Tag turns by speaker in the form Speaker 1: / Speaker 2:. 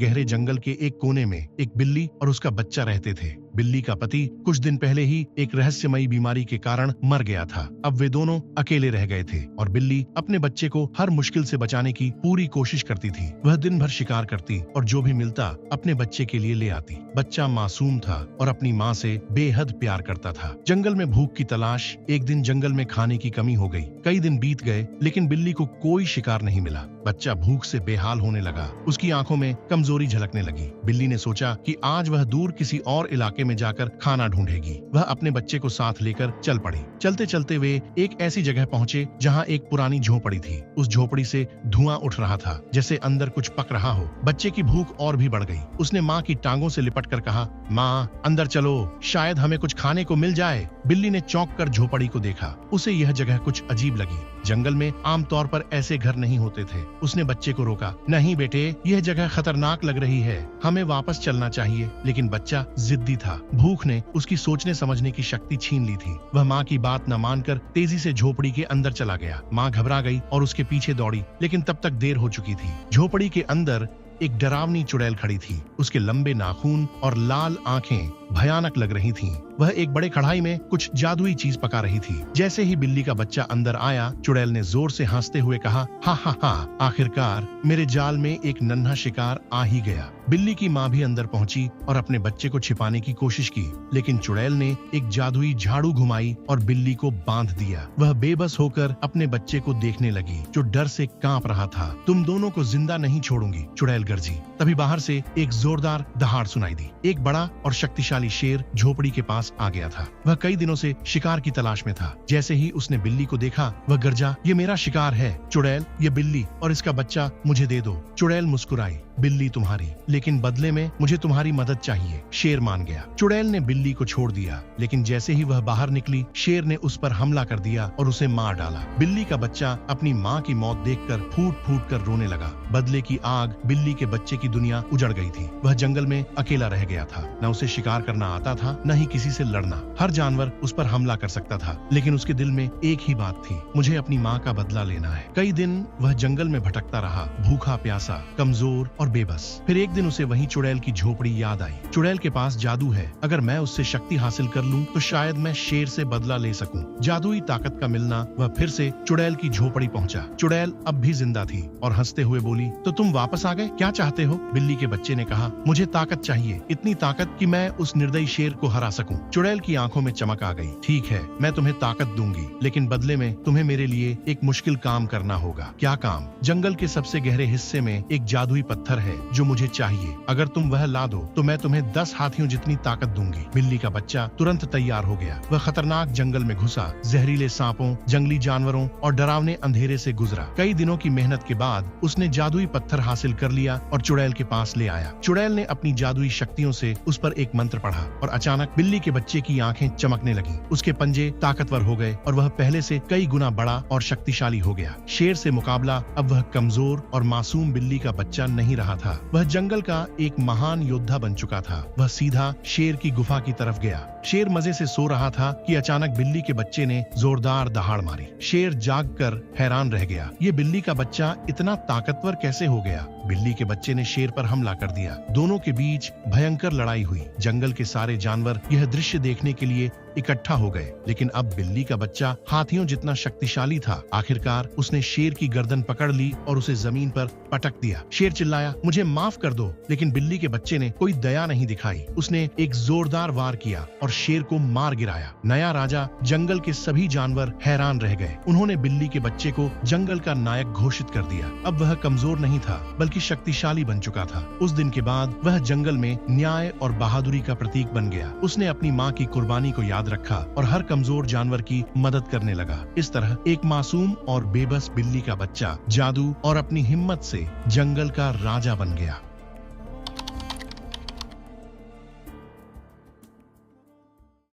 Speaker 1: गहरे जंगल के एक कोने में एक बिल्ली और उसका बच्चा रहते थे। बिल्ली का पति कुछ दिन पहले ही एक रहस्यमयी बीमारी के कारण मर गया था। अब वे दोनों अकेले रह गए थे और बिल्ली अपने बच्चे को हर मुश्किल से बचाने की पूरी कोशिश करती थी। वह दिन भर शिकार करती और जो भी मिलता अपने बच्चे के लिए ले आती। बच्चा मासूम था और अपनी माँ से बेहद प्यार करता था। जंगल में भूख की तलाश। एक दिन जंगल में खाने की कमी हो गई। कई दिन बीत गए लेकिन बिल्ली को कोई शिकार नहीं मिला। बच्चा भूख से बेहाल होने लगा। उसकी आंखों में कमजोरी झलकने लगी। बिल्ली ने सोचा कि आज वह दूर किसी और इलाके में जाकर खाना ढूंढेगी। वह अपने बच्चे को साथ लेकर चल पड़ी। चलते चलते वे एक ऐसी जगह पहुंचे जहां एक पुरानी झोपड़ी थी। उस झोपड़ी से धुआं उठ रहा था जैसे अंदर कुछ पक रहा हो। बच्चे की भूख और भी बढ़ गई। उसने माँ की टांगों से लिपट कर कहा, माँ अंदर चलो, शायद हमें कुछ खाने को मिल जाए। बिल्ली ने चौंक कर झोपड़ी को देखा। उसे यह जगह कुछ अजीब लगी। जंगल में आमतौर पर ऐसे घर नहीं होते थे। उसने बच्चे को रोका, नहीं बेटे, यह जगह खतरनाक लग रही है, हमें वापस चलना चाहिए। लेकिन बच्चा जिद्दी था। भूख ने उसकी सोचने समझने की शक्ति छीन ली थी। वह माँ की बात न मानकर तेजी से झोपड़ी के अंदर चला गया। माँ घबरा गई और उसके पीछे दौड़ी, लेकिन तब तक देर हो चुकी थी। झोपड़ी के अंदर एक डरावनी चुड़ैल खड़ी थी। उसके लंबे नाखून और लाल आंखें भयानक लग रही थीं। वह एक बड़े कढ़ाई में कुछ जादुई चीज पका रही थी। जैसे ही बिल्ली का बच्चा अंदर आया, चुड़ैल ने जोर से हंसते हुए कहा, हा हा हा, आखिरकार मेरे जाल में एक नन्हा शिकार आ ही गया। बिल्ली की माँ भी अंदर पहुंची और अपने बच्चे को छिपाने की कोशिश की, लेकिन चुड़ैल ने एक जादुई झाड़ू घुमाई और बिल्ली को बांध दिया। वह बेबस होकर अपने बच्चे को देखने लगी, जो डर से कांप रहा था। तुम दोनों को जिंदा नहीं छोड़ूंगी, चुड़ैल गरजी। तभी बाहर से एक जोरदार दहाड़ सुनाई दी। एक बड़ा और शक्तिशाली शेर झोपड़ी के पास आ गया था। वह कई दिनों से शिकार की तलाश में था। जैसे ही उसने बिल्ली को देखा, वह गरजा, ये मेरा शिकार है चुड़ैल, ये बिल्ली और इसका बच्चा मुझे दे दो। चुड़ैल मुस्कुराई, बिल्ली तुम्हारी, लेकिन बदले में मुझे तुम्हारी मदद चाहिए। शेर मान गया। चुड़ैल ने बिल्ली को छोड़ दिया, लेकिन जैसे ही वह बाहर निकली, शेर ने उस पर हमला कर दिया और उसे मार डाला। बिल्ली का बच्चा अपनी माँ की मौत देखकर फूट फूट कर रोने लगा। बदले की आग बिल्ली के बच्चे की दुनिया उजड़ गई थी। वह जंगल में अकेला रह गया था। न उसे शिकार करना आता था, न ही किसी से लड़ना। हर जानवर उस पर हमला कर सकता था, लेकिन उसके दिल में एक ही बात थी, मुझे अपनी माँ का बदला लेना है। कई दिन वह जंगल में भटकता रहा, भूखा प्यासा, कमजोर और बेबस। फिर एक दिन उसे वही चुड़ैल की झोपड़ी याद आई। चुड़ैल के पास जादू है, अगर मैं उससे शक्ति हासिल कर लूं तो शायद मैं शेर से बदला ले सकूं। जादुई ताकत का मिलना। वह फिर से चुड़ैल की झोपड़ी पहुंचा। चुड़ैल अब भी जिंदा थी और हंसते हुए बोली, तो तुम वापस आ गए, क्या चाहते हो? बिल्ली के बच्चे ने कहा, मुझे ताकत चाहिए, इतनी ताकत कि मैं उस निर्दयी शेर को हरा सकूं। चुड़ैल की आंखों में चमक आ गई। ठीक है, मैं तुम्हें ताकत दूंगी, लेकिन बदले में तुम्हें मेरे लिए एक मुश्किल काम करना होगा। क्या काम? जंगल के सबसे गहरे हिस्से में एक जादुई पत्थर है जो मुझे चाहिए। अगर तुम वह ला दो तो मैं तुम्हें 10 हाथियों जितनी ताकत दूंगी। बिल्ली का बच्चा तुरंत तैयार हो गया। वह खतरनाक जंगल में घुसा, जहरीले सांपों, जंगली जानवरों और डरावने अंधेरे से गुजरा। कई दिनों की मेहनत के बाद उसने जादुई पत्थर हासिल कर लिया और चुड़ैल के पास ले आया। चुड़ैल ने अपनी जादुई शक्तियों से उस पर एक मंत्र पढ़ा और अचानक बिल्ली के बच्चे की आंखें चमकने लगी। उसके पंजे ताकतवर हो गए और वह पहले से कई गुना बड़ा और शक्तिशाली हो गया। शेर से मुकाबला अब वह कमजोर और मासूम बिल्ली का बच्चा नहीं रहा था। वह जंगल का एक महान योद्धा बन चुका था। वह सीधा शेर की गुफा की तरफ गया। शेर मजे से सो रहा था कि अचानक बिल्ली के बच्चे ने जोरदार दहाड़ मारी। शेर जागकर हैरान रह गया, ये बिल्ली का बच्चा इतना ताकतवर कैसे हो गया? बिल्ली के बच्चे ने शेर पर हमला कर दिया। दोनों के बीच भयंकर लड़ाई हुई। जंगल के सारे जानवर यह दृश्य देखने के लिए इकट्ठा हो गए, लेकिन अब बिल्ली का बच्चा हाथियों जितना शक्तिशाली था। आखिरकार उसने शेर की गर्दन पकड़ ली और उसे जमीन पर पटक दिया। शेर चिल्लाया, मुझे माफ कर दो, लेकिन बिल्ली के बच्चे ने कोई दया नहीं दिखाई। उसने एक जोरदार वार किया और शेर को मार गिराया। नया राजा। जंगल के सभी जानवर हैरान रह गए। उन्होंने बिल्ली के बच्चे को जंगल का नायक घोषित कर दिया। अब वह कमजोर नहीं था, बल्कि शक्तिशाली बन चुका था। उस दिन के बाद वह जंगल में न्याय और बहादुरी का प्रतीक बन गया। उसने अपनी माँ की कुर्बानी को याद रखा और हर कमजोर जानवर की मदद करने लगा। इस तरह एक मासूम और बेबस बिल्ली का बच्चा जादू और अपनी हिम्मत से जंगल का राजा बन गया।